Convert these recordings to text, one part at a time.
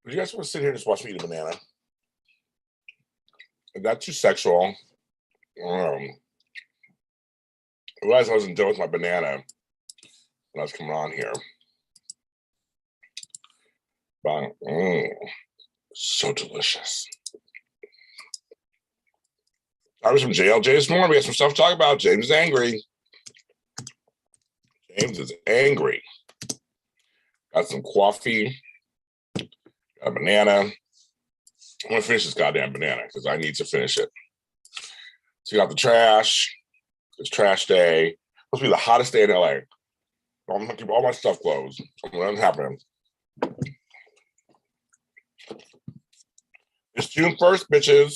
Would you guys want to sit here and just watch me eat a banana? Not too sexual. I realized I wasn't done with my banana when I was coming on here. But, so delicious. I was from JLJ this morning. We had some stuff to talk about. James is angry. James is angry. Got some coffee. Got a banana. I'm going to finish this goddamn banana because I need to finish it. So you got the trash. It's trash day. It's supposed to be the hottest day in LA. I'm going to keep all my stuff closed. Nothing's happening. It's June 1st, bitches.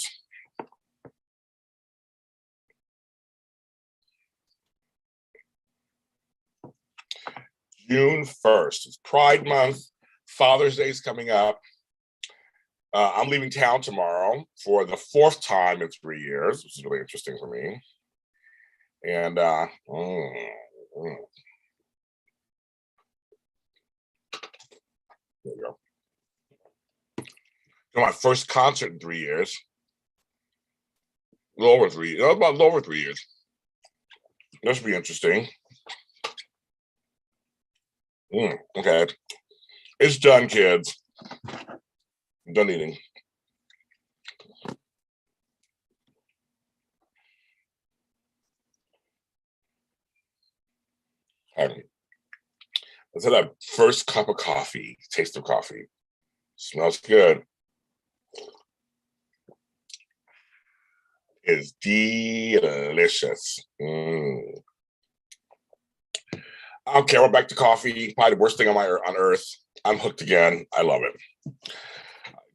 June 1st. It's Pride Month. Father's Day is coming up. I'm leaving town tomorrow for the 4th time in 3 years, which is really interesting for me. And there you go. My first concert in 3 years. A little over 3 years. This should be interesting. Okay. It's done, kids. I'm done eating. Let's have that first cup of coffee. Taste of coffee. Smells good. It's delicious. I don't care. We're back to coffee. Probably the worst thing on earth. I'm hooked again. I love it.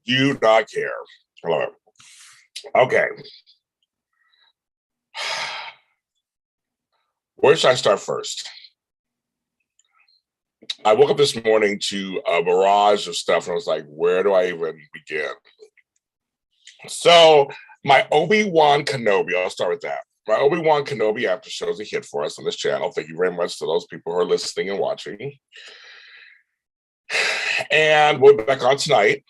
Do not care. I love it. Okay. Where should I start first? I woke up this morning to a barrage of stuff, and I was like, where do I even begin? So my Obi Wan Kenobi, I'll start with that. My Obi Wan Kenobi after show is a hit for us on this channel. Thank you very much to those people who are listening and watching. And we'll be back on tonight.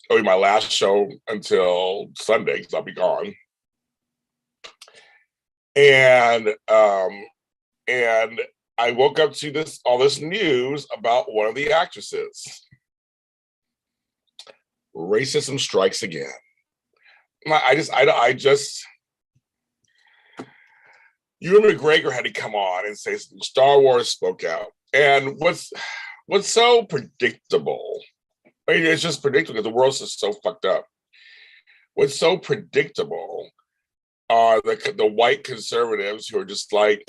It'll be my last show until Sunday because I'll be gone. And I woke up to all this news about one of the actresses. Racism strikes again. I just Ewan McGregor had to come on and say Star Wars spoke out. And what's so predictable, I mean, it's just predictable because the world's just so fucked up. What's so predictable are the white conservatives who are just like,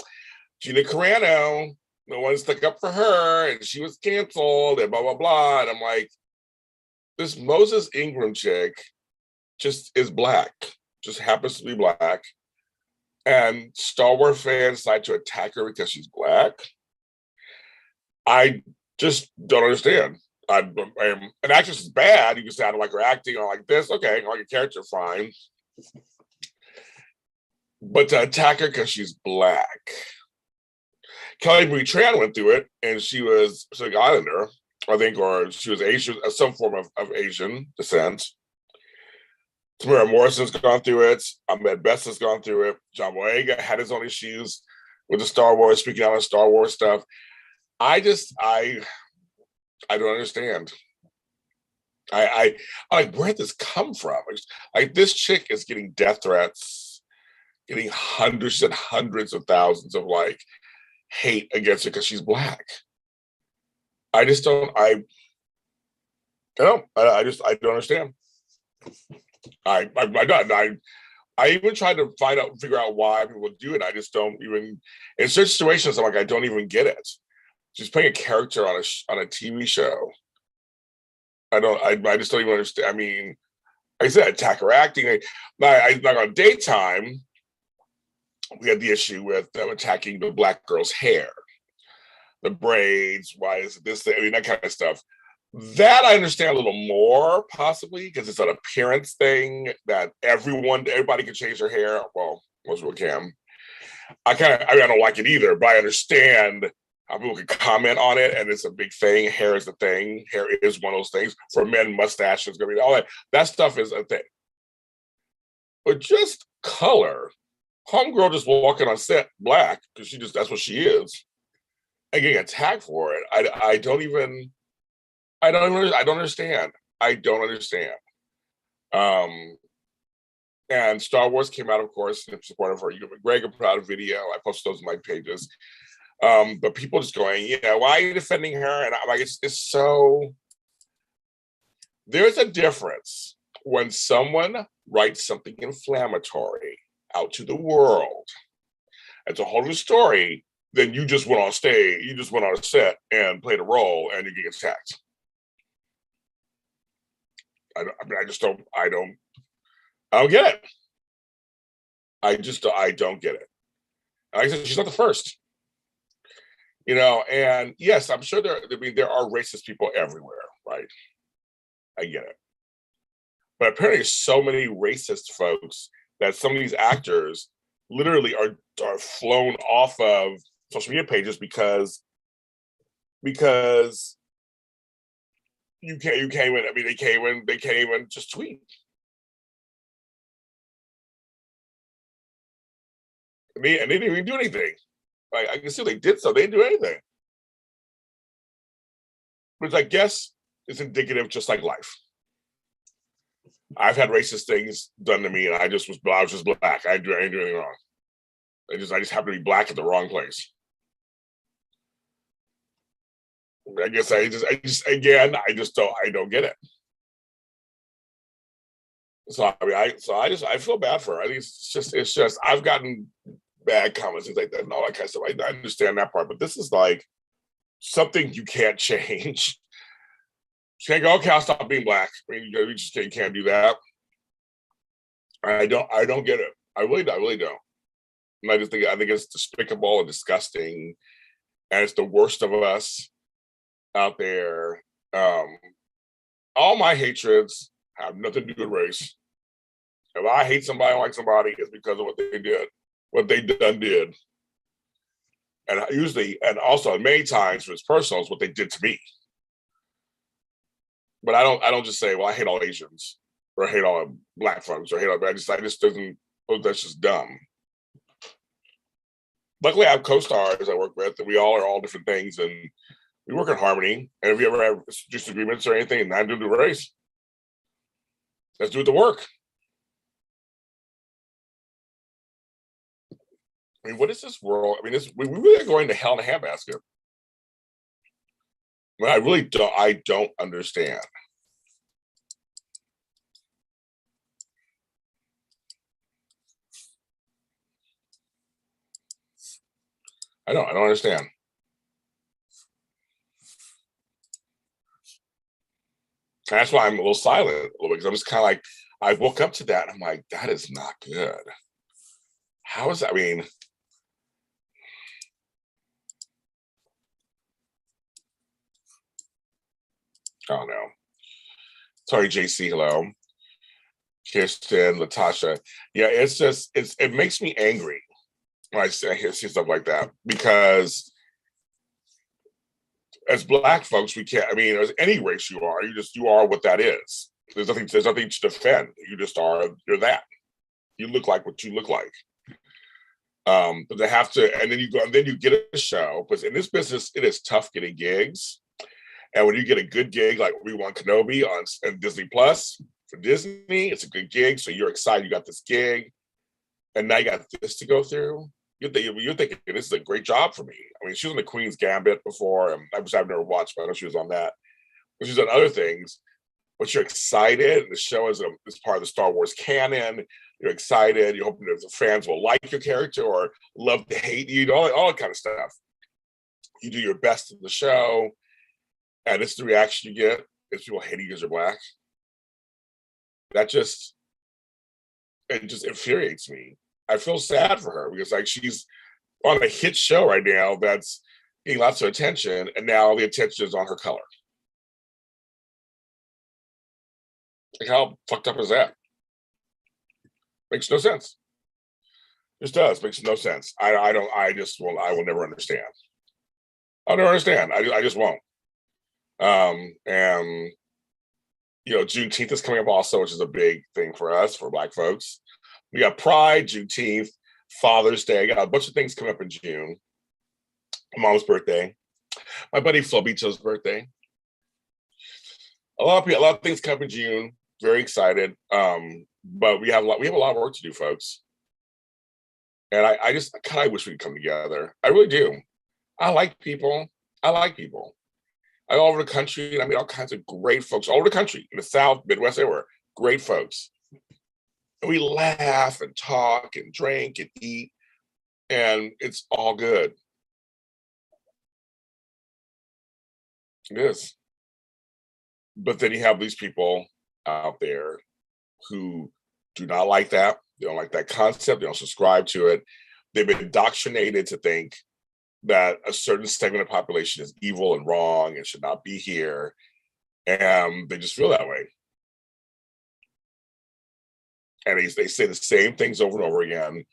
Gina Carano, no one stuck up for her, and she was canceled, and blah, blah, blah. And I'm like, this Moses Ingram chick just is black, just happens to be black. And Star Wars fans decide to attack her because she's black. I just don't understand. An actress is bad. You can say, I don't like her acting, or like this. Okay, I like her character, fine. But to attack her because she's black. Kelly Marie Tran went through it, and she was Pacific Islander, I think, or she was Asian, some form of Asian descent. Tamara Morrison's gone through it. Ahmed Best has gone through it. John Boyega had his own issues with the Star Wars, speaking out on Star Wars stuff. I don't understand. I like, where did this come from? Like, this chick is getting death threats, getting hundreds and hundreds of thousands of like hate against her because she's black. I don't understand. I even tried to figure out why people do it. I just don't even, in certain situations, I'm like, I don't even get it. She's playing a character on a TV show. I just don't even understand. I mean, like I said, attack her acting. Like on Daytime, we had the issue with them attacking the black girl's hair, the braids. Why is it this? I mean, that kind of stuff. That I understand a little more, possibly, because it's an appearance thing that everybody can change their hair. Well, most people can. I don't like it either, but I understand How people can comment on it, and it's a big thing. Hair is the thing. Hair is one of those things. For men, mustache is going to be all that. That stuff is a thing. But just color, homegirl just walking on set black because that's what she is, and getting attacked for it. I don't understand. I don't understand. And Star Wars came out, of course, in support of her Ewan McGregor put out a video. I posted those on my pages. But people just going, why are you defending her? And I'm like, it's so. There's a difference when someone writes something inflammatory out to the world. It's a whole new story. Then you just went on stage, you just went on a set and played a role, and you get attacked. I don't get it. I don't get it. Like I said, she's not the first. And yes, I'm sure there are racist people everywhere, right? I get it. But apparently there's so many racist folks that some of these actors literally are flown off of social media pages because you can't even, they can't even just tweet. And they didn't even do anything. Like, I can see they did so. They didn't do anything. Which I guess is indicative, just like life. I've had racist things done to me, and I was just black. I didn't do anything wrong. I just happened to be black at the wrong place. I guess I don't get it. So I feel bad for her. I think it's just I've gotten bad comments, things like that, and all that kind of stuff. I understand that part, but this is like something you can't change. You can't go, okay, I'll stop being black. I mean, you just can't do that. I don't get it. I really don't. And I think it's despicable and disgusting, and it's the worst of us out there. All my hatreds have nothing to do with race. If I hate somebody, I like somebody, it's because of what they did, what they did. And also many times it's personal, it's what they did to me. But I don't just say, well, I hate all Asians or I hate all black folks or I hate all, that's just dumb. Luckily I have co-stars I work with, and we all are all different things, and we work in harmony. And if you ever have disagreements or anything, and not do the race, let's do the work. I mean, what is this world? I mean, we really are going to hell in a handbasket. I really don't understand. I don't understand. That's why I'm a little silent a little bit, because I'm just kind of like, I woke up to that and I'm like, that is not good. How is that? I mean, oh no. Sorry, JC, hello. Kirsten, Latasha. Yeah, it makes me angry when I see stuff like that, because as black folks, we can't, I mean, as any race you are, you are what that is. There's nothing to defend. You just you're that. You look like what you look like. But they have to, and then you get a show. But in this business, it is tough getting gigs. And when you get a good gig like Obi Wan Kenobi on Disney Plus for Disney, it's a good gig. So you're excited you got this gig, and now you got this to go through. You're thinking this is a great job for me. I mean, she was on the Queen's Gambit before, and I've never watched, but I know she was on that. But she's done other things. But you're excited. The show is part of the Star Wars canon. You're excited. You're hoping that the fans will like your character or love to hate you, all that kind of stuff. You do your best in the show, and it's the reaction you get. It's people hating you because you're black. It just infuriates me. I feel sad for her, because like she's on a hit show right now that's getting lots of attention, and now the attention is on her color. Like, how fucked up is that? Makes no sense. Just does. Makes no sense. I will never understand. I don't understand. I just won't. And Juneteenth is coming up also, which is a big thing for us, for Black folks. We got Pride, Juneteenth, Father's Day. I got a bunch of things coming up in June. Mom's birthday, my buddy Flobito's birthday. A lot of things come up in June. Very excited. But we have a lot of work to do, folks. And I just kind of wish we could come together. I really do. I like people. I go over the country and I meet all kinds of great folks all over the country, in the South, Midwest, everywhere. Great folks. And we laugh and talk and drink and eat, and it's all good. It is. But then you have these people out there who do not like that. They don't like that concept. They don't subscribe to it. They've been indoctrinated to think that a certain segment of the population is evil and wrong and should not be here. And they just feel that way. And they say the same things over and over again,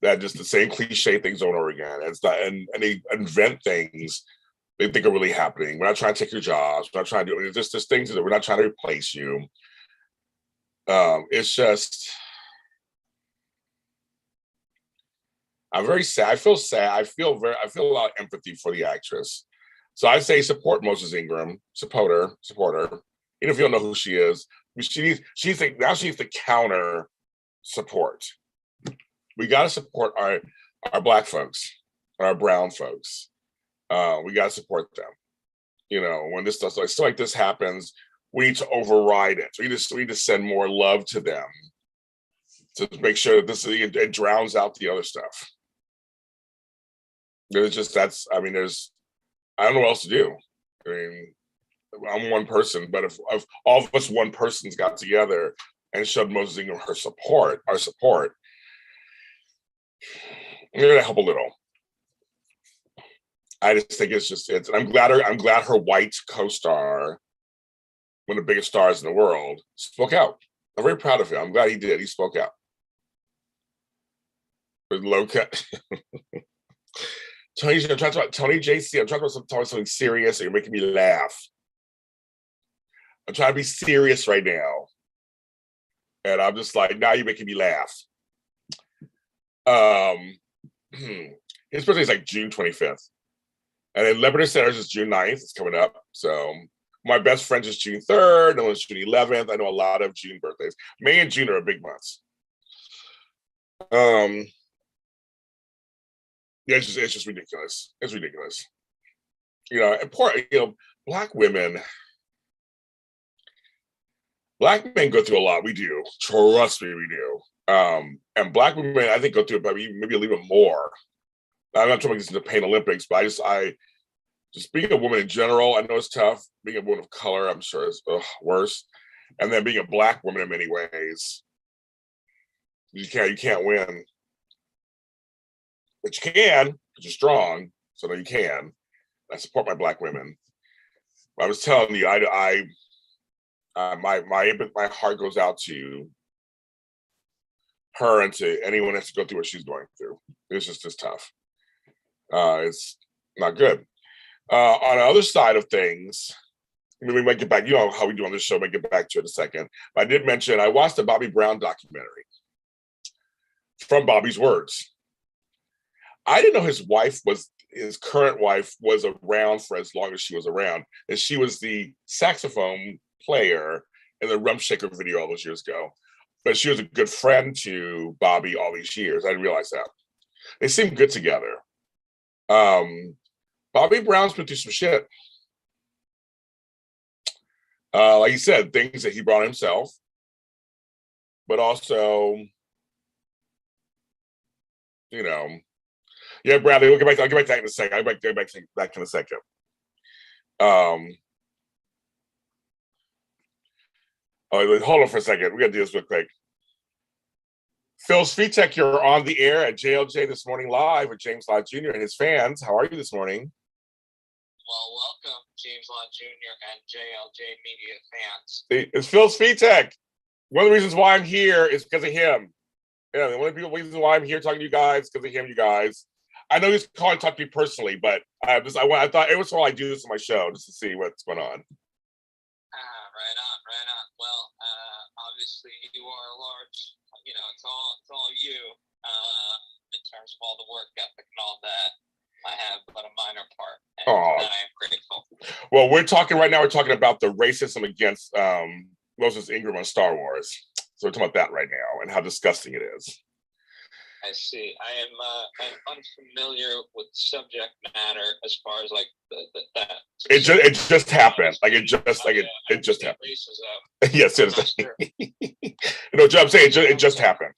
that just the same cliche things over and over again. And it's not, and they invent things they think are really happening. We're not trying to take your jobs. We're not trying to do it. It's just things that we're not trying to replace you. It's just, I'm very sad. I feel sad. I feel a lot of empathy for the actress. So I say support Moses Ingram. Support her. Even if you don't know who she is, she needs to counter support. We got to support our Black folks, our brown folks. We got to support them. When this stuff like this happens, we need to override it. We need to send more love to them to make sure that it drowns out the other stuff. I don't know what else to do. I mean, I'm one person, but if all of us one persons got together and showed Moses Ingram our support, we're gonna help a little. I just think I'm glad her white co-star, one of the biggest stars in the world, spoke out. I'm very proud of him. I'm glad he did. He spoke out. With low cut. Tony JC, I'm talking about something serious, and you're making me laugh. I'm trying to be serious right now. And I'm just like, now you're making me laugh. His birthday is like June 25th. And then Lebanon Centers is June 9th. It's coming up. So my best friend is June 3rd. No one's June 11th. I know a lot of June birthdays. May and June are big months. Yeah, it's just ridiculous. It's ridiculous. Black men go through a lot. We do. Trust me, we do. And Black women, I think, go through it maybe a little bit more. I'm not trying to get into Pain Olympics, but just being a woman in general, I know it's tough. Being a woman of color, I'm sure is worse. And then being a Black woman in many ways, you can't win. But you can, because you're strong, so you can. I support my Black women. I was telling you, my heart goes out to her and to anyone that has to go through what she's going through. It's just tough. It's not good. On the other side of things, we might get back, how we do on this show, might get back to it in a second. But I did mention, I watched the Bobby Brown documentary from Bobby's words. I didn't know his current wife was around for as long as she was around. And she was the saxophone player in the Rum Shaker video all those years ago. But she was a good friend to Bobby all these years. I didn't realize that. They seem good together. Bobby Brown's been through some shit. Like you said, things that he brought himself, but also, yeah, Bradley, I'll get back to that in a second. I'll get back in a second. Hold on for a second. We got to do this real quick. Phil Svitek, you're on the air at JLJ this morning live with James Lott Jr. and his fans. How are you this morning? Well, welcome, James Lott Jr. and JLJ media fans. It's Phil Svitek. One of the reasons why I'm here is because of him. Yeah, one of the reasons why I'm here talking to you guys is because of him, you guys. I know he's calling to talk to me personally, but I thought it was all I do this on my show just to see what's going on. Right on, right on. Well, obviously you are a large, it's all you in terms of all the work ethic and all that. I have but a minor part, and I am grateful. Well, we're talking about the racism against Moses Ingram on Star Wars. So we're talking about that right now and how disgusting it is. I see. I'm unfamiliar with subject matter as far as like that. It just happened. It just happened. Yes, it is. Sure. No, I'm saying it just happened.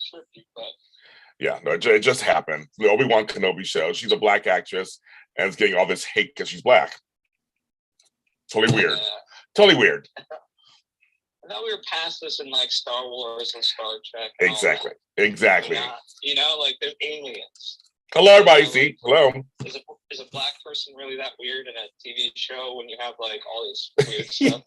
Yeah, no, it just happened. The Obi Wan Kenobi show. She's a black actress and is getting all this hate because she's black. Totally weird. Totally weird. I thought we were past this in like Star Wars and Star Trek. And exactly. Like there's aliens. Hello, everybody. See, hello. Is a black person really that weird in a TV show when you have like all this weird stuff?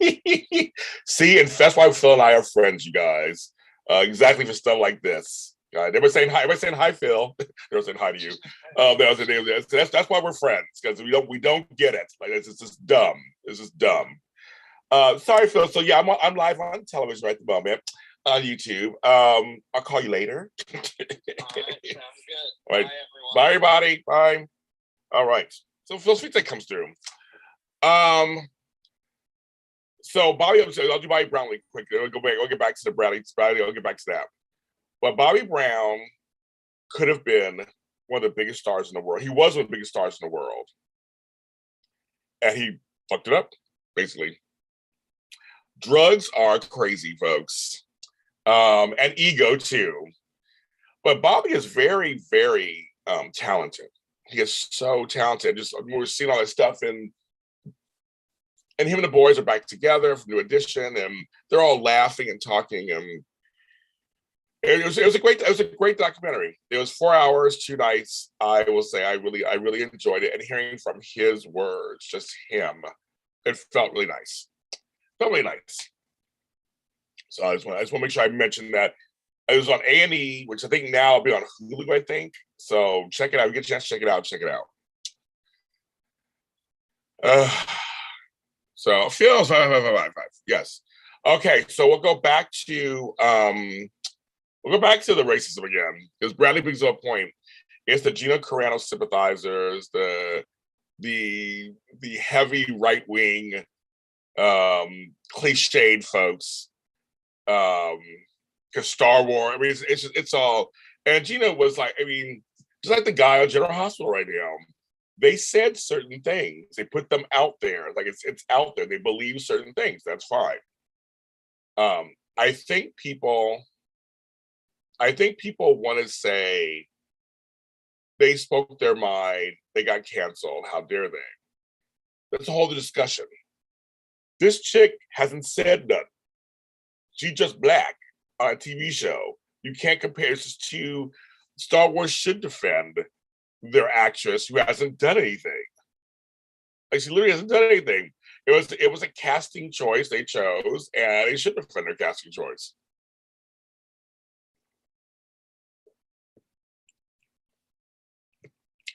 See, and that's why Phil and I are friends, you guys. Exactly for stuff like this. They were saying hi. Everybody saying hi, Phil. They were saying hi to you. That's why we're friends, because we don't get it. Like it's just dumb. It's just dumb. Sorry, Phil. So yeah, I'm live on television right at the moment on YouTube. I'll call you later. All right, sounds good. All right. Bye, everyone. Bye, everybody. Bye. All right. So Phil's feedback comes through. So Bobby, I'll do Bobby Brown really quick. I'll get back to the Bradley. I'll get back to that. But Bobby Brown could have been one of the biggest stars in the world. He was one of the biggest stars in the world. And he fucked it up, basically. Drugs are crazy, folks. And ego, too. But Bobby is very, very talented. He is so talented. Just we're seeing all that stuff, and him and the boys are back together for New Edition, and they're all laughing and talking, and it was a great documentary. It was 4 hours, 2 nights. I will say I really enjoyed it, and hearing from his words, just him, it felt really nice. So I just want to make sure I mention that. It was on A&E, which I think now will be on Hulu, I think. So check it out. If you get a chance to check it out. So feels 5. Yes. Okay, so we'll go back to the racism again, because Bradley brings up a point. It's the Gina Carano sympathizers, the heavy right wing, cliched folks. Because Star Wars, I mean, it's all. And Gina was like, I mean, just like the guy on General Hospital right now. They said certain things. They put them out there. Like it's out there. They believe certain things. That's fine. I think people want to say they spoke their mind. They got canceled. How dare they? That's a whole other discussion. This chick hasn't said nothing. She's just black on a TV show. You can't compare this to Star Wars should defend their actress who hasn't done anything. Like she literally hasn't done anything. It was a casting choice they chose, and they should defend their casting choice.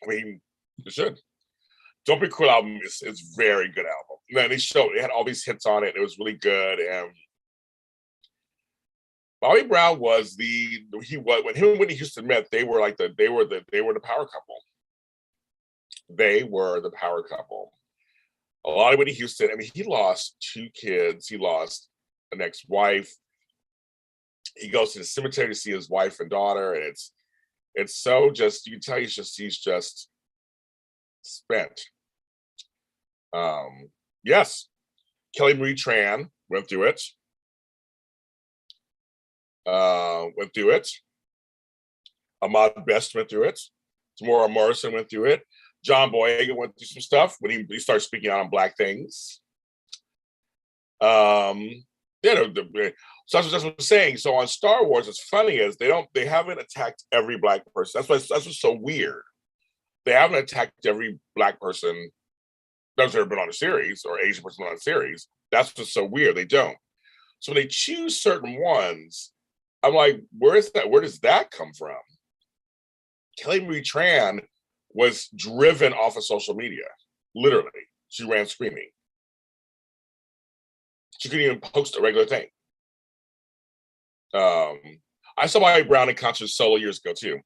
I mean, they should. Don't Be Cruel album is very good album. And then it had all these hits on it. It was really good, and Bobby Brown was when him and Whitney Houston met, they were the power couple. They were the power couple. A lot of Whitney Houston, I mean, he lost 2 kids. He lost an ex-wife. He goes to the cemetery to see his wife and daughter, and it's so just, you can tell he's just spent. Yes, Kelly Marie Tran went through it. Ahmad Best went through it. Tamora Morrison went through it. John Boyega went through some stuff when he started speaking out on black things. So that's what I'm saying. So on Star Wars, it's funny is they haven't attacked every black person. That's what's so weird. They haven't attacked every black person that's ever been on a series or Asian person on a series. That's what's so weird. They don't. So when they choose certain ones, I'm like, where does that come from? Kelly Marie Tran was driven off of social media. Literally, she ran screaming. She couldn't even post a regular thing. I saw Bobby Brown in concert solo years ago too.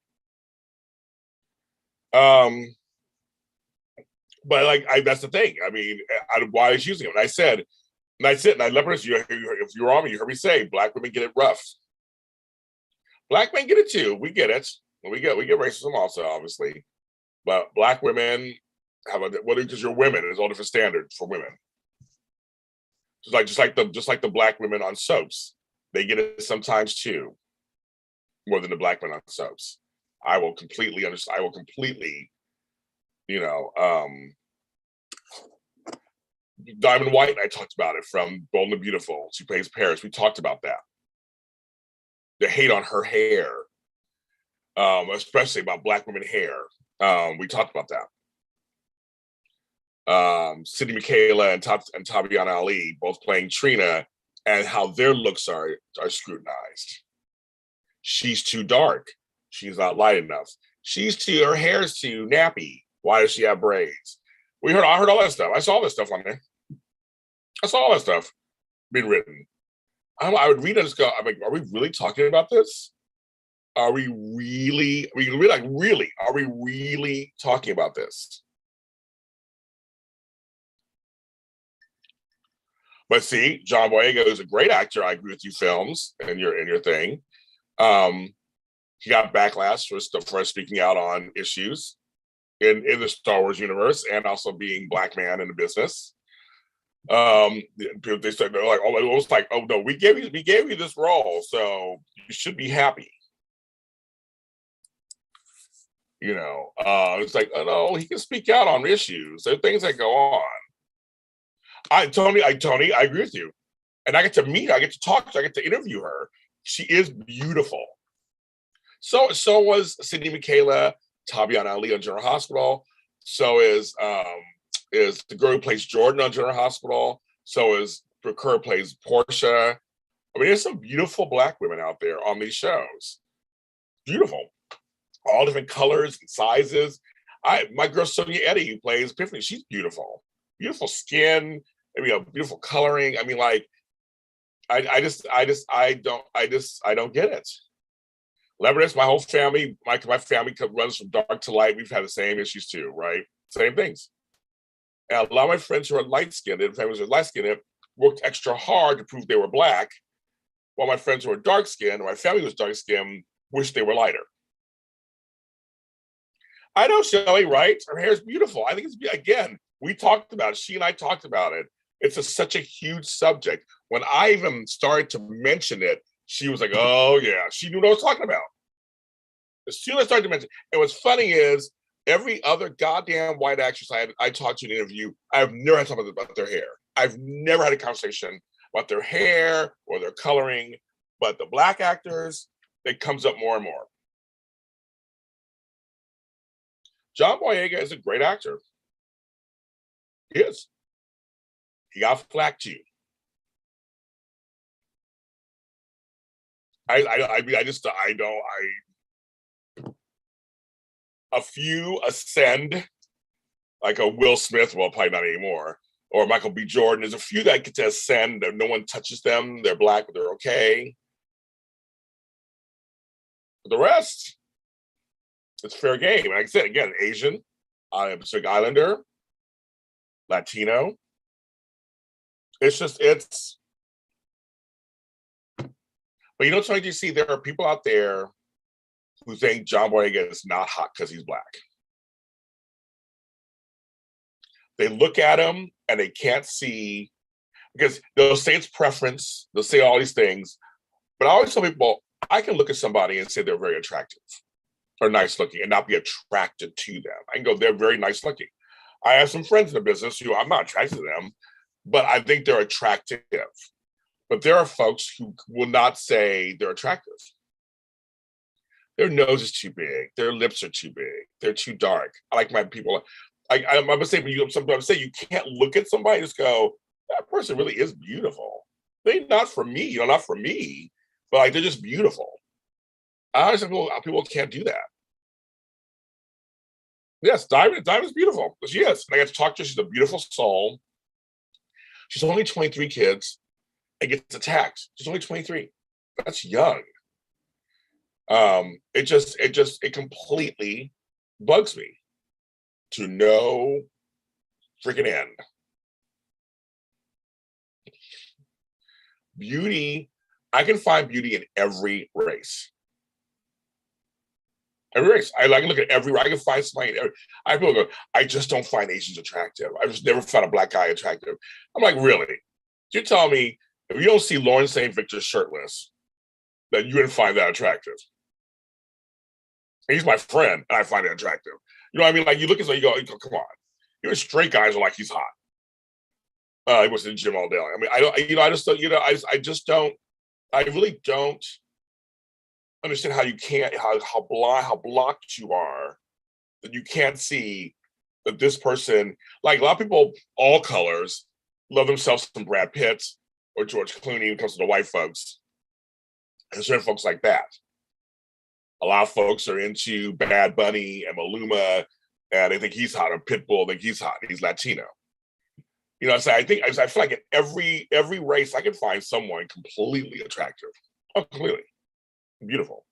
But like, that's the thing. I mean, why is she using it? And I said, and I said, and I let her, if you're on me, you heard me say, Black women get it rough. Black men get it too. We get it. We get racism also, obviously. But Black women have because you're women, there's all different standards for women. Just like the Black women on soaps, they get it sometimes too, more than the Black men on soaps. I will completely understand. I will completely, Diamond White. I talked about it from Bold and Beautiful. She plays Paris. We talked about that. The hate on her hair, especially about Black women hair. We talked about that. Sidney Michaela and Tabiana Ali both playing Trina, and how their looks are scrutinized. She's too dark. She's not light enough. Her hair's too nappy. Why does she have braids? I heard all that stuff. I saw all this stuff on there. I saw all that stuff being written. I would read it and just go, I'm like, are we really talking about this? Are we really talking about this? But see, John Boyega is a great actor. I agree with you, films and your thing. He got backlash for speaking out on issues in the Star Wars universe and also being Black man in the business. They said, they're like, oh, it was like, oh no, we gave you this role, so you should be happy. It's like, oh no, he can speak out on issues. There are things that go on. Tony, I agree with you. And I get to meet her, I get to talk to her, I get to interview her. She is beautiful. So was Sidney Michaela, Tabiana Ali on General Hospital. So is the girl who plays Jordan on General Hospital. So is the girl who plays Portia. I mean, there's some beautiful Black women out there on these shows. Beautiful. All different colors and sizes. My girl Sonia Eddy, who plays Epiphany, she's beautiful. Beautiful skin. I mean, beautiful coloring. I mean, like, I don't get it. Lebanese, my whole family, my family runs from dark to light. We've had the same issues too, right? Same things. And a lot of my friends who are light-skinned, and families who are light-skinned, worked extra hard to prove they were Black, while my friends who are dark-skinned, or my family was dark-skinned, wish they were lighter. I know Shelley, right? Her hair is beautiful. I think it's, again, we talked about it. She and I talked about it. It's such a huge subject. When I even started to mention it, she was like, oh yeah, she knew what I was talking about. As soon as I started to mention it, and what's funny is every other goddamn white actress I talked to in an interview, I've never had to talk about their hair. I've never had a conversation about their hair or their coloring, but the Black actors, it comes up more and more. John Boyega is a great actor. He is. He got flack too. A few ascend, like a Will Smith, well, probably not anymore, or Michael B. Jordan. There's a few that get to ascend, no one touches them. They're Black, but they're okay. But the rest, it's fair game. Like I said, again, Asian, Pacific Islander, Latino. But you know, so you see, there are people out there who think John Boyega is not hot because he's Black. They look at him and they can't see, because they'll say it's preference, they'll say all these things, but I always tell people, I can look at somebody and say they're very attractive or nice looking and not be attracted to them. I can go, they're very nice looking. I have some friends in the business who I'm not attracted to them, but I think they're attractive. But there are folks who will not say they're attractive. Their nose is too big. Their lips are too big. They're too dark. I like my people. I'm gonna say, but sometimes say you can't look at somebody and just go, that person really is beautiful. They're not for me, not for me, but like they're just beautiful. I understand people can't do that. Yes, Diamond's beautiful. She is. And I got to talk to her. She's a beautiful soul. She's only 23 kids and gets attacked. She's only 23. That's young. It completely bugs me to no freaking end. Beauty, I can find beauty in every race. Every race. I can look at every. I can find somebody. I people go. I just don't find Asians attractive. I just never found a black guy attractive. I'm like, really? You tell me if you don't see Lawrence St. Victor shirtless, that you didn't find that attractive? And he's my friend, and I find it attractive. You know what I mean? Like you look at something, you go, come on. Even straight guys are like, he's hot. He was in the gym all day. I mean, I don't. I just don't. I just don't. I really don't understand how you can't, how blocked you are, that you can't see that this person, like a lot of people, all colors, love themselves some Brad Pitt or George Clooney when it comes to the white folks. And certain folks like that. A lot of folks are into Bad Bunny and Maluma, and they think he's hot, or Pitbull think he's hot, he's Latino. You know, so I feel like in every race I can find someone completely attractive. Oh, completely. Beautiful.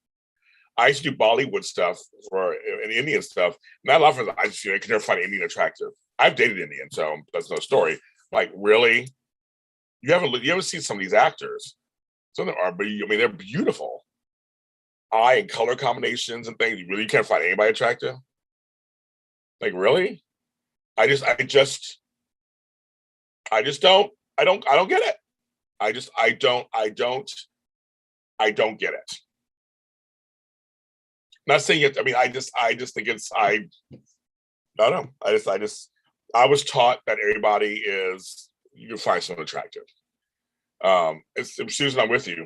I used to do Bollywood stuff and Indian stuff. Not a lot of friends. I could never find Indian attractive. I've dated Indian, so that's no story. Like, really? You haven't seen some of these actors. Some of them are, but I mean, they're beautiful. Eye and color combinations and things. You really can't find anybody attractive. Like, really? I don't get it. I don't get it. Not saying it. I mean, I just think I don't know. I was taught that everybody is, you can find someone attractive. Susan, I'm with you.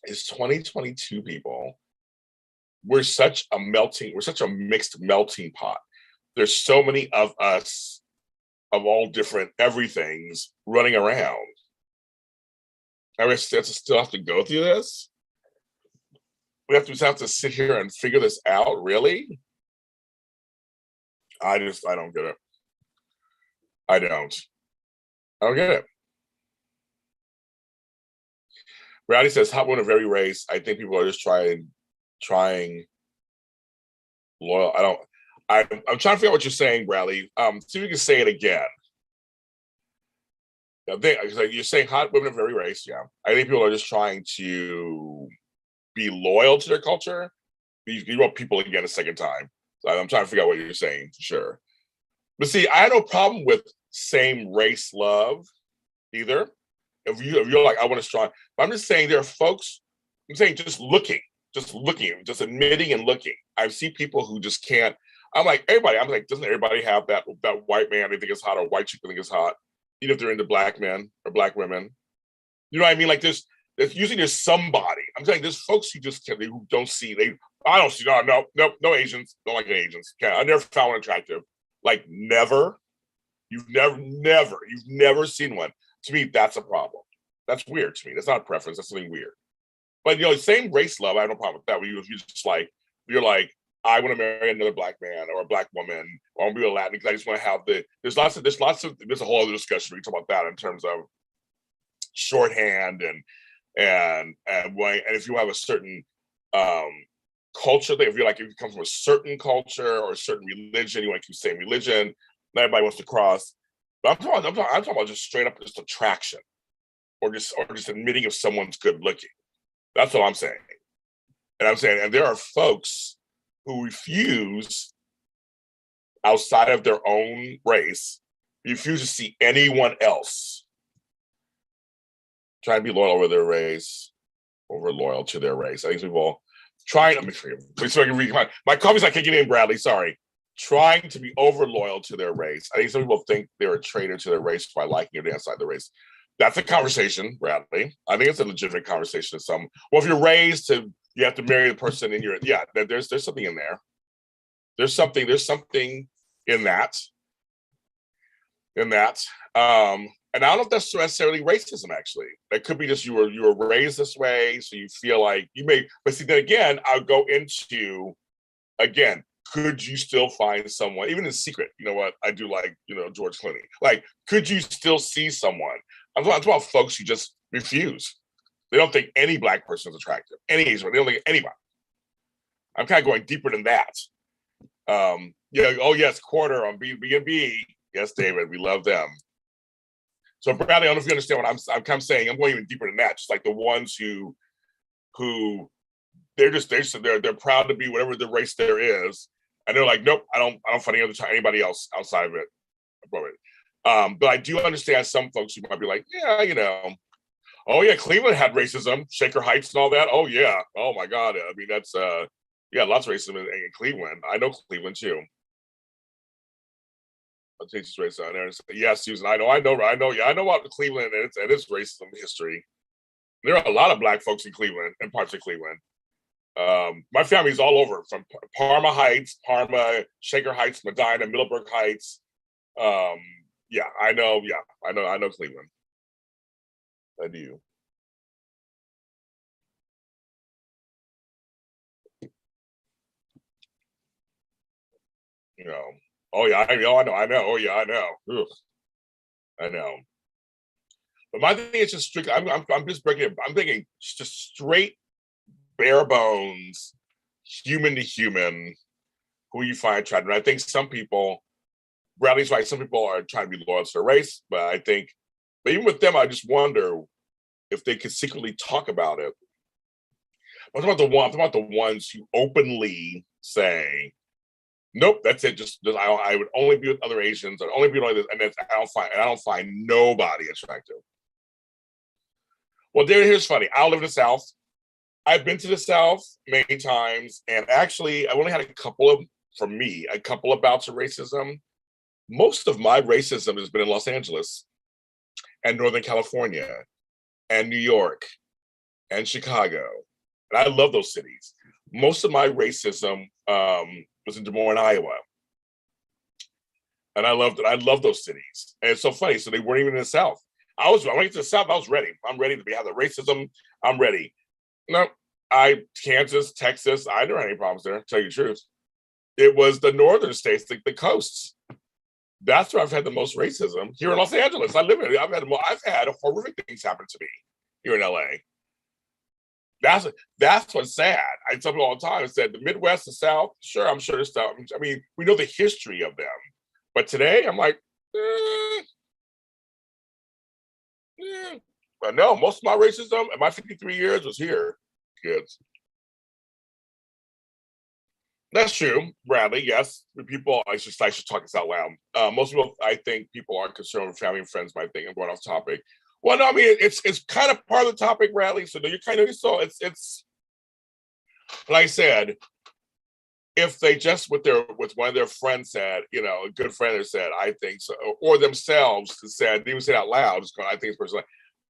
It's 2022 people. We're such a mixed melting pot. There's so many of us of all different everythings running around. I still have to go through this. We have to sit here and figure this out, really? I don't get it. I don't get it. Rowdy says, hot one of every race. I think people are just trying loyal. I'm trying to figure out what you're saying, Bradley. See if you can say it again. You're saying hot women of every race, yeah. I think people are just trying to be loyal to their culture. You wrote people again a second time. So I'm trying to figure out what you're saying for sure. But see, I had no problem with same race love either. If you're like, I want to strong, but I'm just saying there are folks, I'm saying just looking, just admitting and looking. I see people who just can't. I'm like, doesn't everybody have that white man they think is hot or white chick they think is hot, even if they're into black men or black women? You know what I mean? Like there's usually somebody. I'm saying there's folks who don't see. I don't see. No Asians. Don't like Asians. I never found one attractive. Like never. You've never seen one. To me, that's a problem. That's weird to me. That's not a preference. That's something weird. But same race love. I have no problem with that. You're like, I want to marry another black man or a black woman, or I want to be a Latin because I just want to have there's a whole other discussion we can talk about that in terms of shorthand and if you have a certain culture, if you come from a certain culture or a certain religion, you want to keep the same religion. Not everybody wants to cross. But I'm talking about just straight up just attraction, or just admitting if someone's good looking. That's what I'm saying. And there are folks who refuse, outside of their own race, refuse to see anyone else trying to be loyal to their race. I think people trying. Let me forget. So I can read my coffee's not kicking in, Bradley. Sorry. Trying to be over loyal to their race. I think some people think they're a traitor to their race by liking it outside the race. That's a conversation, Bradley. I think it's a legitimate conversation. If you're raised to, you have to marry the person in there's something in there. There's something in that. And I don't know if that's necessarily racism, actually. That could be just you were raised this way, so you feel like you may, but see, then again, I'll go into, could you still find someone, even in secret? You know what? I do like, George Clooney. Like, could you still see someone? I'm talking about folks who just refuse. They don't think any Black person is attractive. Any Asian, they don't think anybody. I'm kind of going deeper than that. Oh yes, Quarter on B&B. Yes, David, we love them. So Bradley, I don't know if you understand what I'm kind of saying. I'm going even deeper than that. Just like the ones who they're proud to be whatever the race there is, and they're like, nope, I don't find anybody else outside of it. But I do understand some folks who might be like, yeah, oh yeah, Cleveland had racism, Shaker Heights and all that. Oh yeah, oh my God. I mean, that's lots of racism in Cleveland. I know Cleveland too. I'll take this race on there and say, yes, Susan, I know about Cleveland and its racism history. There are a lot of Black folks in Cleveland and parts of Cleveland. My family's all over, from Parma Heights, Shaker Heights, Medina, Middleburg Heights. I know Cleveland. I do. Oh yeah, I know. Oh yeah, I know. Ugh. I know. But my thing is just strictly, I'm just breaking it. I'm thinking just straight, bare bones, human to human, who you find attractive. I think some people, Bradley's right, some people are trying to be loyal to their race, but even with them, I just wonder if they could secretly talk about it. I'm talking about the ones who openly say, nope, that's it. I would only be with other Asians. I'd only be like this, and I don't find nobody attractive. Well, here's funny. I live in the South. I've been to the South many times, and actually, I only had a couple of bouts of racism. Most of my racism has been in Los Angeles and Northern California and New York and Chicago. And I love those cities. Most of my racism was in Des Moines, Iowa. And I love those cities. And it's so funny. So they weren't even in the South. I went to the South, I was ready. I'm ready to have the racism. I'm ready. No, Kansas, Texas, I never had any problems there, to tell you the truth. It was the northern states, the coasts. That's where I've had the most racism. Here in Los Angeles, I live in it. I've had horrific things happen to me here in LA. That's what's sad. I tell people all the time, I said the Midwest, the South, sure, I'm sure there's stuff. I mean, we know the history of them. But today, I'm like, But no, most of my racism in my 53 years was here, kids. That's true, Bradley. Yes, people. I should talk this out loud. Most people, I think, people aren't concerned with family and friends. Might think I'm going off topic. Well, no, I mean it's kind of part of the topic, Bradley. So you're kind of it's like I said, if they just with one of their friends said, a good friend that said, I think so, or themselves said, they even say it out loud, just going, I think it's personally.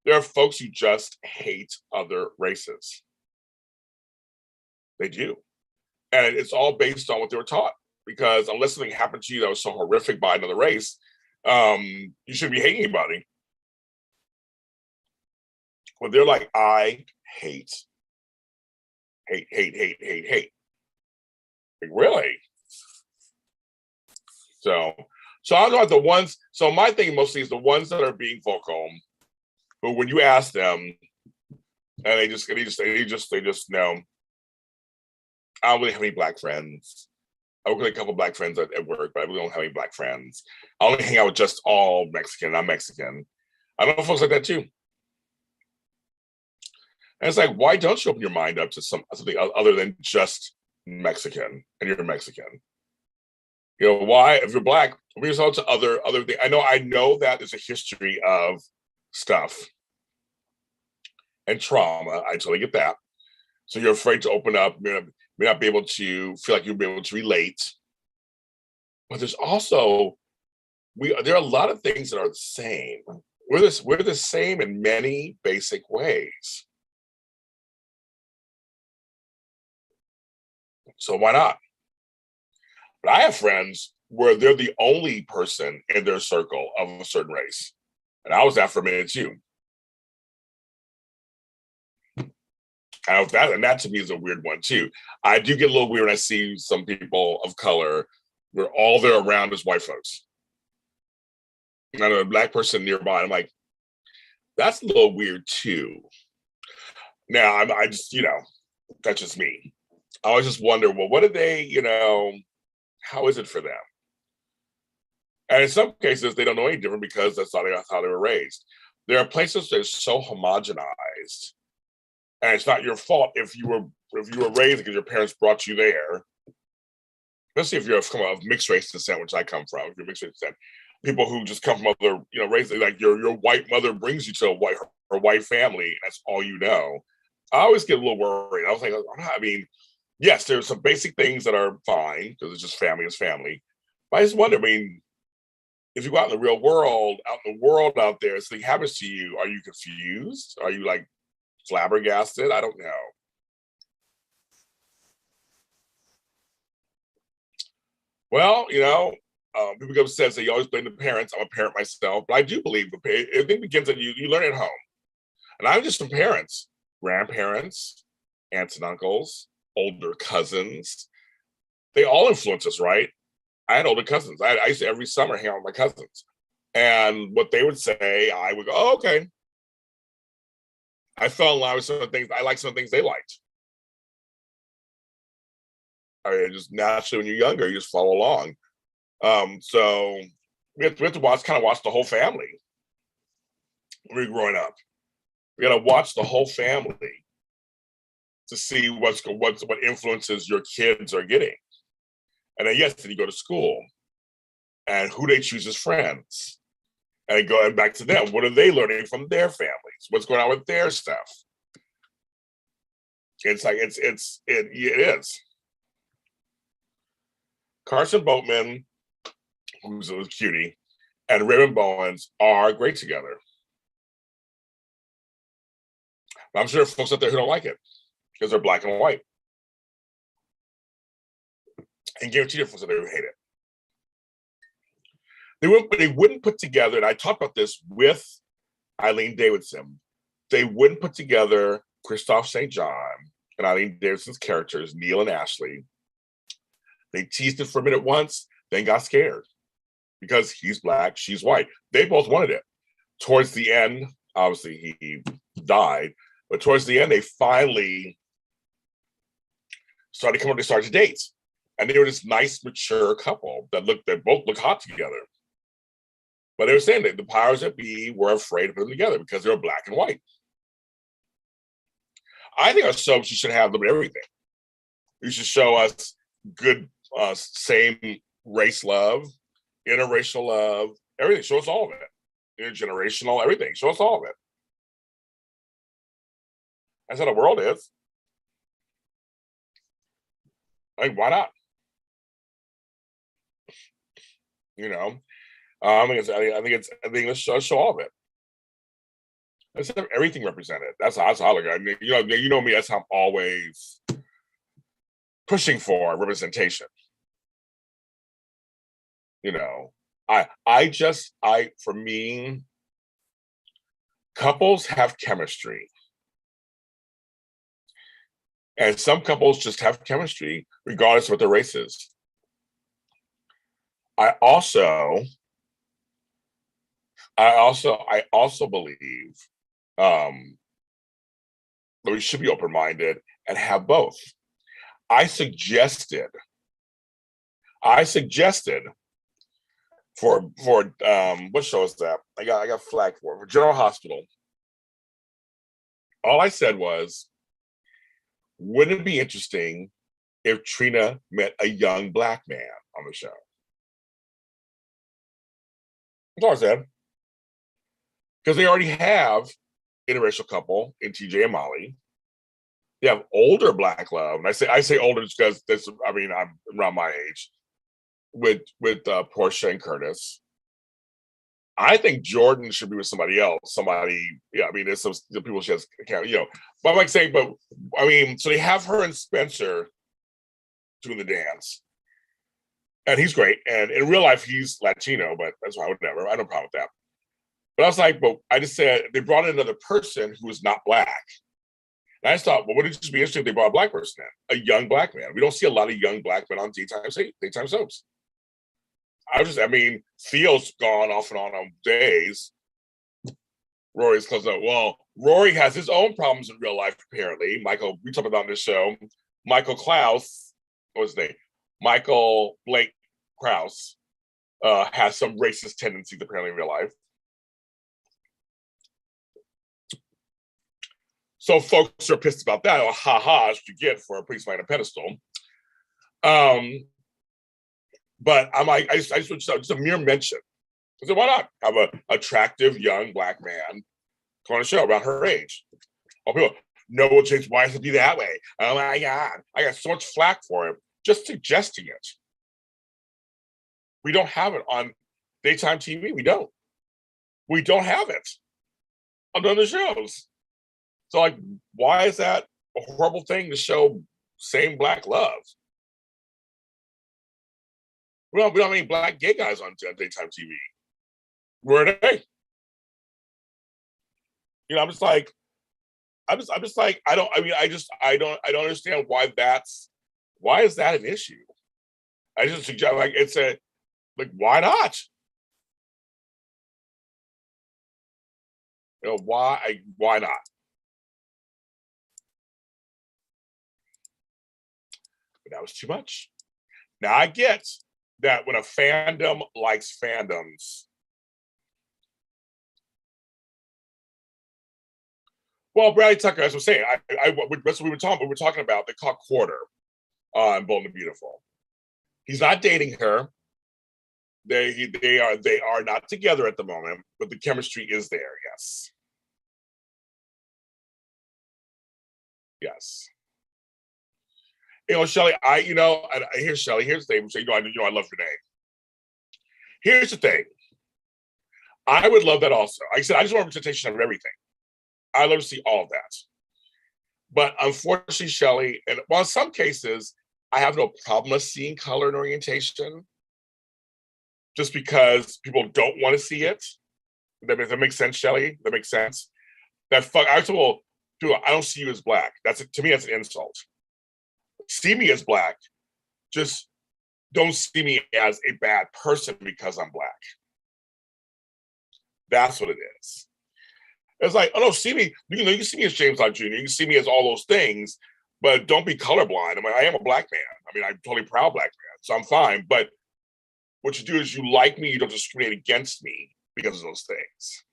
There are folks who just hate other races. They do. And it's all based on what they were taught. Because unless something happened to you that was so horrific by another race, you shouldn't be hating anybody. Well, they're like, I hate. Like, really? So I'm about the ones. So my thing mostly is the ones that are being vocal, who when you ask them, and they just know. I don't really have any Black friends. I work with a couple Black friends at work, but I really don't have any Black friends. I only hang out with just all Mexican. I'm Mexican. I know folks like that too. And it's like, why don't you open your mind up to something other than just Mexican, and you're Mexican? Why, if you're Black, open yourself to other things. I know that there's a history of stuff and trauma. I totally get that. So you're afraid to open up. May not be able to feel like you'll be able to relate. But there's also there are a lot of things that are the same. We're the same in many basic ways. So why not? But I have friends where they're the only person in their circle of a certain race. And I was that for a minute too. And that to me is a weird one too. I do get a little weird when I see some people of color where all they're around is white folks. And a black person nearby, I'm like, that's a little weird too. Now, I just, that's just me. I always just wonder, well, what do they, how is it for them? And in some cases, they don't know any different because that's how they were raised. There are places that are so homogenized, and it's not your fault if you were raised because your parents brought you there. Especially if you're from a mixed race descent, which I come from. If you're mixed race descent, people who just come from other, races, like your white mother brings you to a white family. That's all you know. I always get a little worried. I was like, yes, there's some basic things that are fine because it's just family is family. But I just wonder, if you go out in the real world, out there, something happens to you, are you confused? Are you like flabbergasted? I don't know. Well, people get upset, say you always blame the parents. I'm a parent myself, but I do believe everything begins that you learn at home. And I'm just from parents, grandparents, aunts and uncles, older cousins. They all influence us, right? I had older cousins. I used to every summer hang out with my cousins. And what they would say, I would go, oh, okay. I fell in love with some things. I liked some things they liked. Just naturally, when you're younger, you just follow along. So we have to watch the whole family when we're growing up. We got to watch the whole family to see what influences your kids are getting. And then then you go to school and who they choose as friends. And going back to them, what are they learning from their families? What's going on with their stuff? It's like it is. Carson Boatman, who's a cutie, and Raymond Bowens are great together. But I'm sure there are folks out there who don't like it because they're black and white. And guarantee you folks out there who hate it. They wouldn't put together, and I talked about this with Eileen Davidson, they wouldn't put together Christoph St. John and Eileen Davidson's characters, Neil and Ashley. They teased it for a minute once, then got scared because he's black, she's white. They both wanted it. Towards the end, obviously he died, but towards the end, they finally started to date. And they were this nice, mature couple that both look hot together. But they were saying that the powers that be were afraid to put them together because they were black and white. I think our soaps should have them in everything. You should show us good same race love, interracial love, everything. Show us all of it. Intergenerational, everything. Show us all of it. That's how the world is. Why not? I think let's show all of it. Let's have everything represented. That's how I look at it. You know me. That's how I'm always pushing for representation. For me, couples have chemistry. And some couples just have chemistry regardless of what their race is. I also believe that we should be open-minded and have both. I suggested for what show is that? I got flagged for General Hospital. All I said was, wouldn't it be interesting if Trina met a young black man on the show? That's all I said. Because they already have interracial couple in TJ and Molly. They have older black love, and I say older because I'm around my age with Portia and Curtis. I think Jordan should be with somebody else. There's some people she has, But I'm like saying, so they have her and Spencer doing the dance, and he's great. And in real life, he's Latino, but that's why I would never. I have no problem with that. But I was like, I just said they brought in another person who is not black. And I just thought, well, would it just be interesting if they brought a black person in, a young black man? We don't see a lot of young black men on daytime soaps. I mean, Theo's gone off and on days. Rory's close up. Well, Rory has his own problems in real life, apparently. Michael, we talked about on this show. Michael Klaus, what was his name? Michael Blake Krause has some racist tendencies apparently in real life. So folks are pissed about that. Oh, ha ha, that's what you get for a priest on a pedestal. But I'm like, I just a mere mention. I said, why not have an attractive young black man come on a show around her age? Oh, people, no, James, why does it be that way? Oh my God. I got so much flack for it, just suggesting it. We don't have it on daytime TV. We don't. We don't have it on other shows. So, like, why is that a horrible thing to show same black love? We don't have any black gay guys on daytime TV. Where are they? You know, I'm just like, I don't understand why is that an issue? I just suggest, like, why not? You know, why not? But that was too much. Now I get that when a fandom likes fandoms, well, Bradley Tucker, as I was saying, that's what we were talking about. They caught Quarter on Bold and Beautiful. He's not dating her. They are not together at the moment, but the chemistry is there. Yes. Yes. You know, Shelly, here's Shelly. Here's the thing. I love your name. Here's the thing. I would love that also. Like I said, I just want representation of everything. I love to see all of that. But unfortunately, Shelly, and while in some cases, I have no problem with seeing color and orientation, just because people don't want to see it. That makes sense, Shelly. That makes sense. I said, well, dude, I don't see you as black. To me, that's an insult. See me as black, just don't see me as a bad person because I'm black. That's what it is. It's like, oh no, see me, you can see me as James Lott Jr., you can see me as all those things, but don't be colorblind. I mean, I am a black man. I mean, I'm totally proud black man, so I'm fine. But what you do is you like me, you don't discriminate against me because of those things.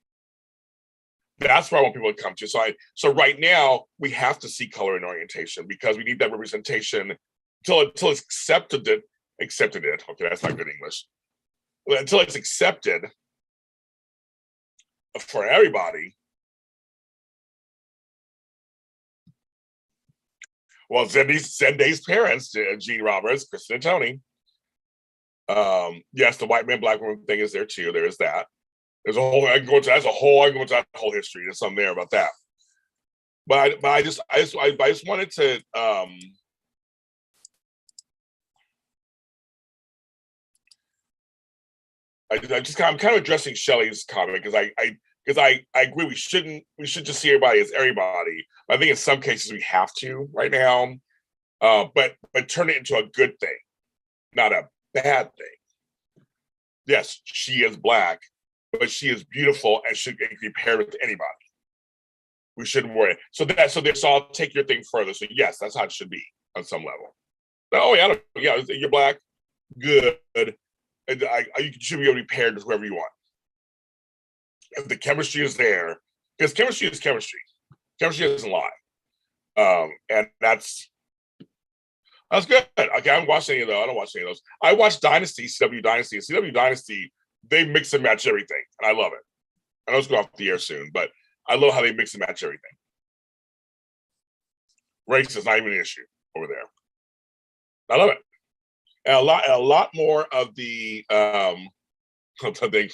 That's where I want people to come to. So right now, we have to see color and orientation because we need that representation until it's accepted it. Okay, that's not good English. Until it's accepted for everybody. Well, Zenday's parents, Gene Roberts, Kristen and Tony. Yes, the white man, black woman thing is there too. There is that. There's a whole. I can go into that whole history. There's something there about that. But I just wanted to. I'm kind of addressing Shelley's comment because I agree we should just see everybody as everybody. I think in some cases we have to right now, but turn it into a good thing, not a bad thing. Yes, she is black, but she is beautiful and should be paired with anybody. We shouldn't worry. So I'll take your thing further. So yes, that's how it should be on some level. Oh yeah, you're black, good. And you should be able to be paired with whoever you want. If the chemistry is there, because chemistry is chemistry. Chemistry doesn't lie. And that's good. Okay, I haven't watched any of those. I don't watch any of those. I watch Dynasty, CW Dynasty. CW Dynasty, they mix and match everything. And I love it. I know it's going off the air soon, but I love how they mix and match everything. Race is not even an issue over there. I love it. And a lot more of the I think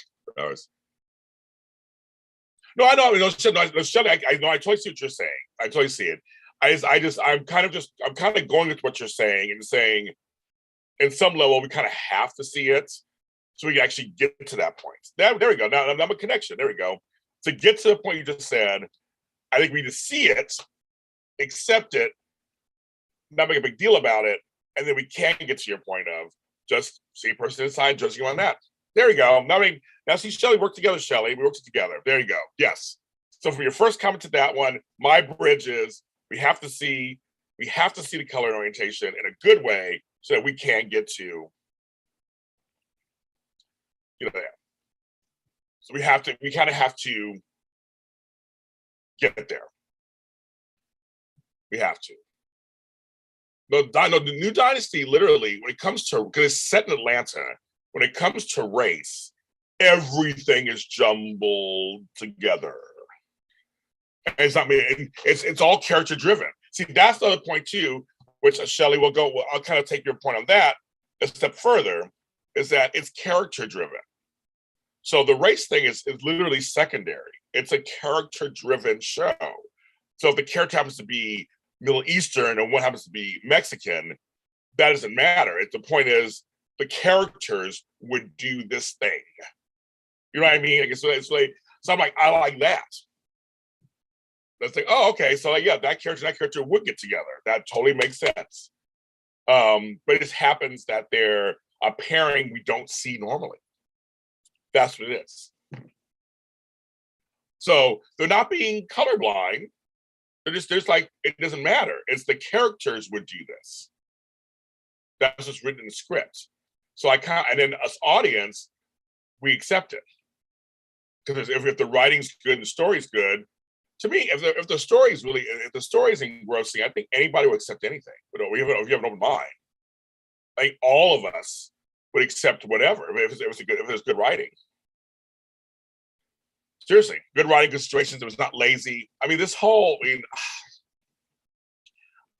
no, I know. I totally see what you're saying. I totally see it. I'm kind of going with what you're saying and saying, in some level, we kind of have to see it so we can actually get to that point. There we go. Now I'm a connection. There we go. To get to the point you just said, I think we need to see it accept it, not make a big deal about it, and then we can get to your point of just see person inside, judging on that. There you go. Now see Shelley, work together, Shelley. We worked together. There you go. Yes. So for your first comment to that one, my bridge is we have to see the color and orientation in a good way so that we can get to that. So we kind of have to get there. We have to. The new dynasty, literally, when it comes to, because it's set in Atlanta, when it comes to race, everything is jumbled together. And it's all character driven. See, that's the other point too, which Shelley will go. Well, I'll kind of take your point on that a step further, is that it's character driven. So the race thing is literally secondary. It's a character driven show. So if the character happens to be Middle Eastern and one happens to be Mexican, that doesn't matter. The point is the characters would do this thing. You know what I mean? So I'm like, I like that. That's like, oh, okay. So like, yeah, that character would get together. That totally makes sense. But it just happens that they're a pairing we don't see normally. That's what it is. So they're not being colorblind. There's like, it doesn't matter. It's the characters would do this. That's what's written in the script. So and then us audience, we accept it. Because if the writing's good and the story's good, to me, if the story's engrossing, I think anybody would accept anything. But if you have an open mind, I think all of us would accept whatever if it was good writing. Seriously, good writing, good situations. It was not lazy. I mean, this whole.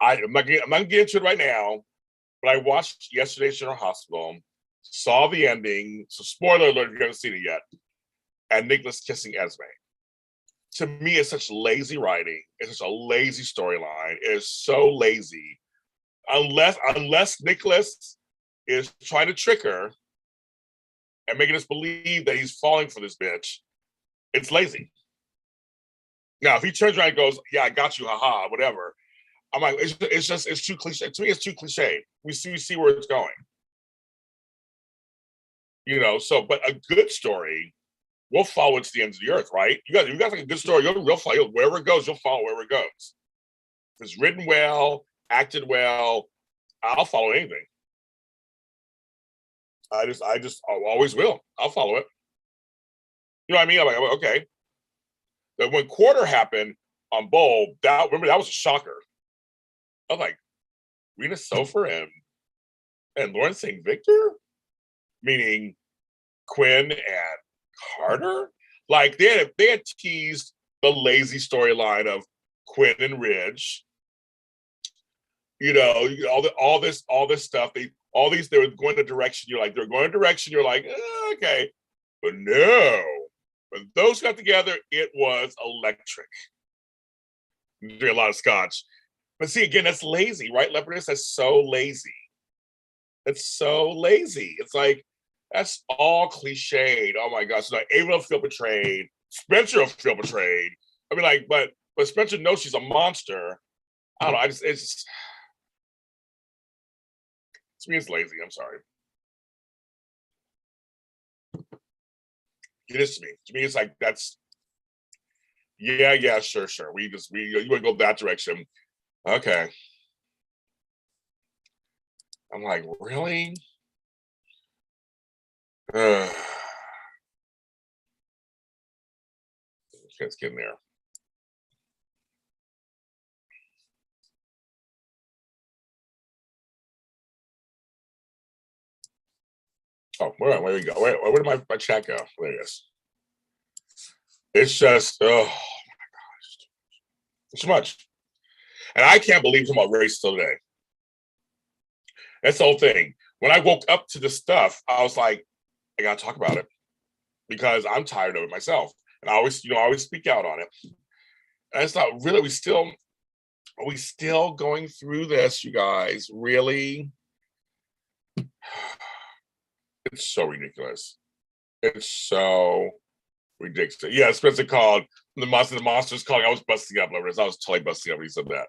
I'm not gonna get into it right now, but I watched yesterday's General Hospital, saw the ending. So, spoiler alert if you haven't seen it yet. And Nicholas kissing Esme. To me, it's such lazy writing. It's such a lazy storyline. It is so lazy. Unless Nicholas is trying to trick her and making us believe that he's falling for this bitch, it's lazy. Now, if he turns around and goes, yeah, I got you, haha, whatever, I'm like, it's too cliche. To me, it's too cliche. We see where it's going. But a good story, we'll follow it to the ends of the earth, right? You got like a good story, you'll follow wherever it goes, you'll follow wherever it goes. If it's written well, acted well, I'll follow anything. I always will. I'll follow it. You know what I mean? I'm like, okay. But when Quarter happened on Bowl, that was a shocker. I was like, Rena Sofer and Lauren St. Victor? Meaning Quinn and Carter? Like they had teased the lazy storyline of Quinn and Ridge. All this stuff. They were going a direction. They're going a direction. You're like, okay. But no. When those got together, it was electric. Drink a lot of scotch. But see, again, that's lazy, right? Leopardess, that's so lazy. It's so lazy. It's like, that's all cliched. Oh my gosh. So like Ava will feel betrayed. Spencer will feel betrayed. I mean, like, but Spencer knows she's a monster. I don't know. It's just, to me, it's lazy. I'm sorry. It is to me. To me, it's like, that's, yeah, sure. You want to go that direction. Okay. I'm like, really? Let's get in there. Oh, where we go? Where did my chat go? There it is. It's just, oh my gosh, it's too much. And I can't believe I'm about race till today. That's the whole thing. When I woke up to this stuff, I was like, I gotta talk about it because I'm tired of it myself. And I always speak out on it. And it's not really, are we still going through this, you guys? Really? It's so ridiculous. It's so ridiculous. Yeah, Spencer called the monster's calling. I was busting up over this. I was totally busting up when he said that.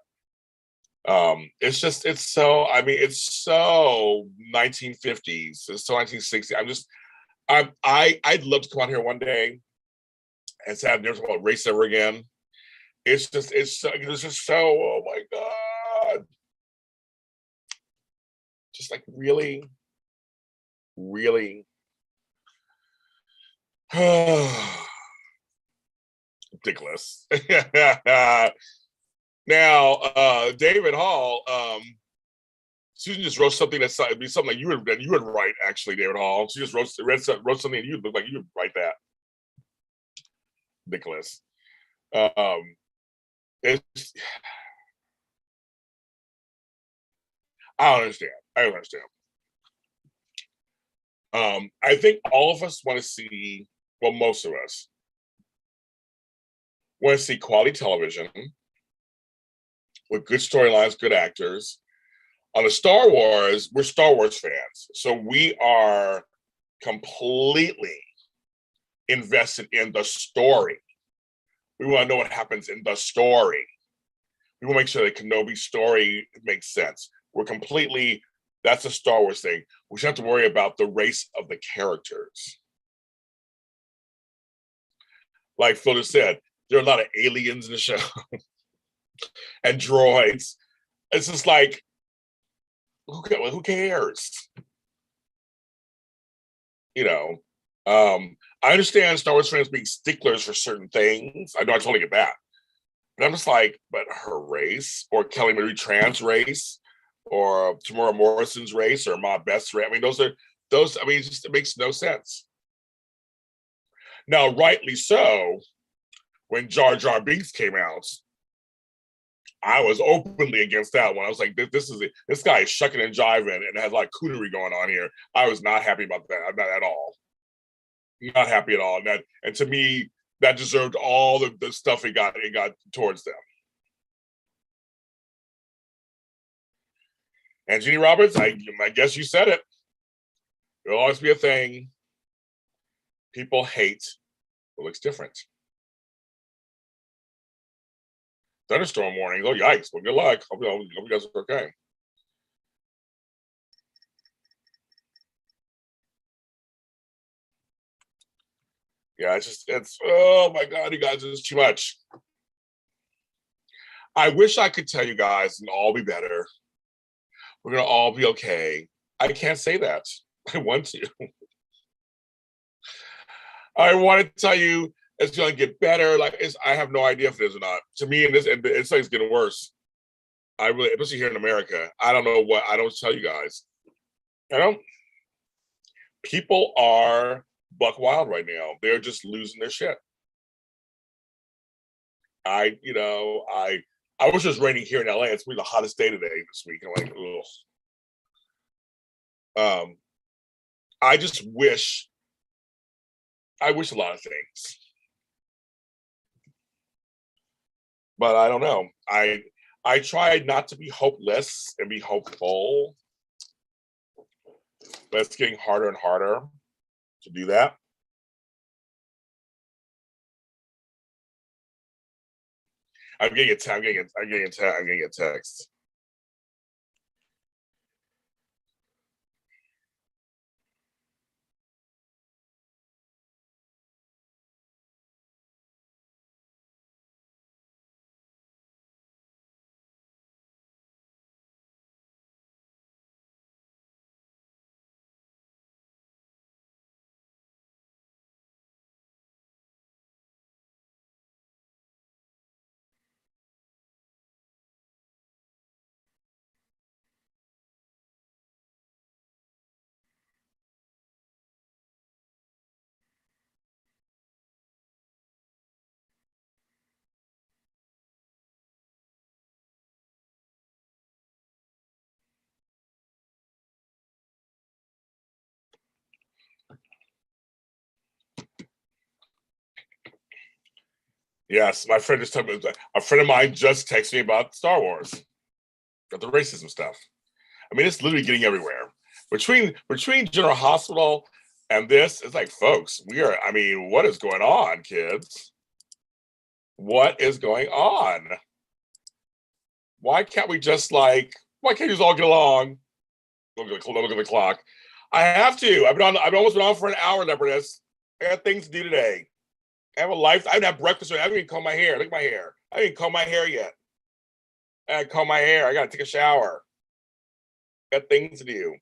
It's so, I mean, it's so 1950s, it's so 1960s. I'd love to come out here one day and say I've never talked about race ever again. It's just so, oh my God. Just like really, really ridiculous. Now, David Hall, Susan just wrote something that's it'd be something like you would write, actually, David Hall. She just wrote something and you look like you would write that. Ridiculous. It's, I don't understand. I don't understand. I think all of us want to see, well, most of us want to see quality television with good storylines, good actors. On the Star Wars, we're Star Wars fans, so we are completely invested in the story. We want to know what happens in the story. We want to make sure that Kenobi's story makes sense. That's a Star Wars thing. We shouldn't have to worry about the race of the characters. Like Phil just said, there are a lot of aliens in the show and droids. It's just like, who cares? I understand Star Wars fans being sticklers for certain things. I know, I totally get that. But I'm just like, but her race, or Kelly Marie Tran's race, or Tamora Morrison's race, or Ma Beth's race. I mean, it makes no sense. Now, rightly so, when Jar Jar Binks came out, I was openly against that one. I was like, this guy is shucking and jiving and has like coonery going on here. I was not happy about that. I'm not at all. Not happy at all. And to me, that deserved all the stuff it got towards them. And Jeannie Roberts, I guess you said it. There'll always be a thing. People hate what looks different. Thunderstorm warnings. Oh, yikes. Well, good luck. Hope you guys are okay. Yeah, it's oh my God, you guys, it's too much. I wish I could tell you guys and all be better. We're gonna all be okay. I can't say that. I want to. I want to tell you it's gonna get better. I have no idea if it is or not. To me, it's like it's getting worse. I really, especially here in America, I don't know what I don't tell you guys. People are buck wild right now. They're just losing their shit. I wish it was raining here in LA. It's been the hottest day today this week. I'm like, ugh. I just wish. I wish a lot of things, but I don't know. I tried not to be hopeless and be hopeful, but it's getting harder and harder to do that. I'm getting a text. Yes, my friend just told me. A friend of mine just texted me about Star Wars, about the racism stuff. I mean, it's literally getting everywhere. Between General Hospital and this, it's like, folks, we are. I mean, what is going on, kids? What is going on? Why can't we just why can't you just all get along? Look at the clock. I have to. I've almost been on for an hour, Leopardess. I got things to do today. I have a life. I haven't had breakfast. I haven't even combed my hair. Look at my hair. I haven't even combed my hair yet. I gotta comb my hair. I gotta take a shower. I got things to do.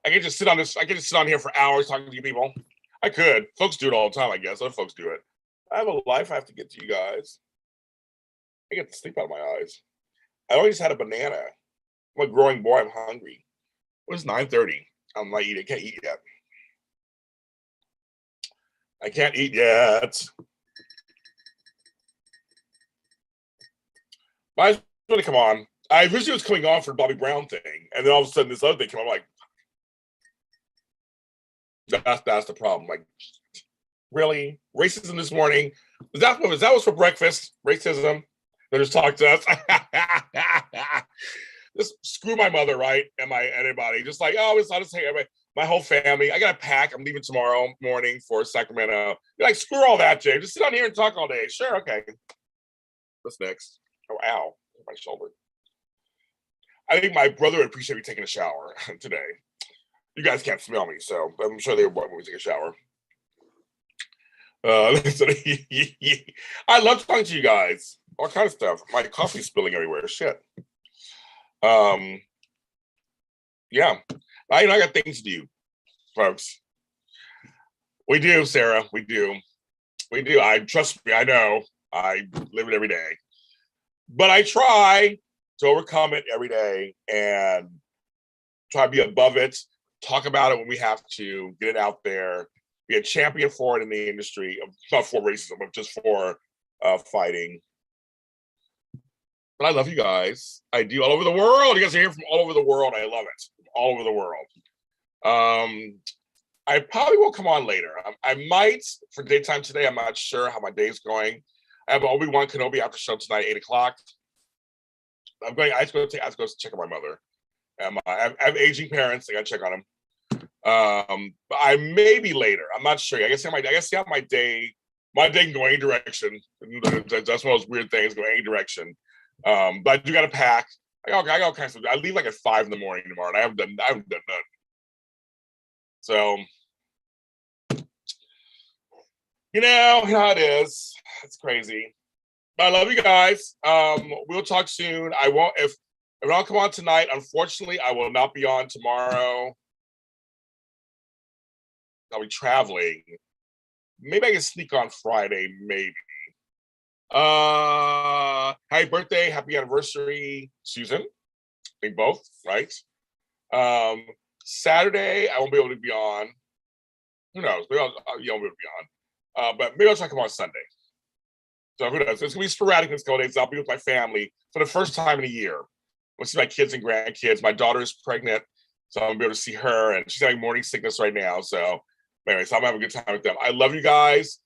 I can just sit on this. I can just sit on here for hours talking to you people. I could. Folks do it all the time, I guess. Other folks do it. I have a life I have to get to, you guys. I get the sleep out of my eyes. I always had a banana. I'm a growing boy. I'm hungry. It's 9:30. I'm not eating. I can't eat yet. I can't eat yet. Might as well come on. I originally was coming on for the Bobby Brown thing, and then all of a sudden this other thing came. I'm like, that's the problem. Like, really? Racism this morning? That was for breakfast? Racism? They just talk to us. Just screw my mother, right? And anybody. Just like, oh, I'll just say my whole family. I gotta pack. I'm leaving tomorrow morning for Sacramento. You're like, screw all that, Jay. Just sit on here and talk all day. Sure, okay. What's next? Oh, ow, my shoulder. I think my brother would appreciate me taking a shower today. You guys can't smell me, so I'm sure they would want me to take a shower. I love talking to you guys. All kind of stuff. My coffee's spilling everywhere. Shit. Yeah. I got things to do, folks. We do, Sarah. We do. Trust me, I know. I live it every day. But I try to overcome it every day and try to be above it, talk about it when we have to, get it out there, be a champion for it in the industry, not for racism, but just for fighting. But I love you guys. I do, all over the world. You guys are here from all over the world. I love it. All over the world. I probably will come on later. I might for daytime today. I'm not sure how my day's going. I have an Obi Wan Kenobi after show tonight, 8:00. I have to go check on my mother. I have aging parents. I got to check on them. But I may be later. I'm not sure. I guess how my day can go any direction. That's one of those weird things, go any direction. But I do got to pack. I got all kinds of. I leave like at 5 in the morning tomorrow, and I haven't done none. So, you know how it is. It's crazy. But I love you guys. We'll talk soon. I won't if I don't come on tonight. Unfortunately, I will not be on tomorrow. I'll be traveling. Maybe I can sneak on Friday. Maybe. Happy birthday, happy anniversary, Susan. I think both, right? Saturday, I won't be able to be on. Who knows? Maybe I'll be able to be on. But maybe I'll try to come on Sunday. So who knows? It's gonna be sporadic this couple days. I'll be with my family for the first time in a year. I'll see my kids and grandkids. My daughter is pregnant, so I'm gonna be able to see her, and she's having morning sickness right now. So anyway, so I'm gonna have a good time with them. I love you guys.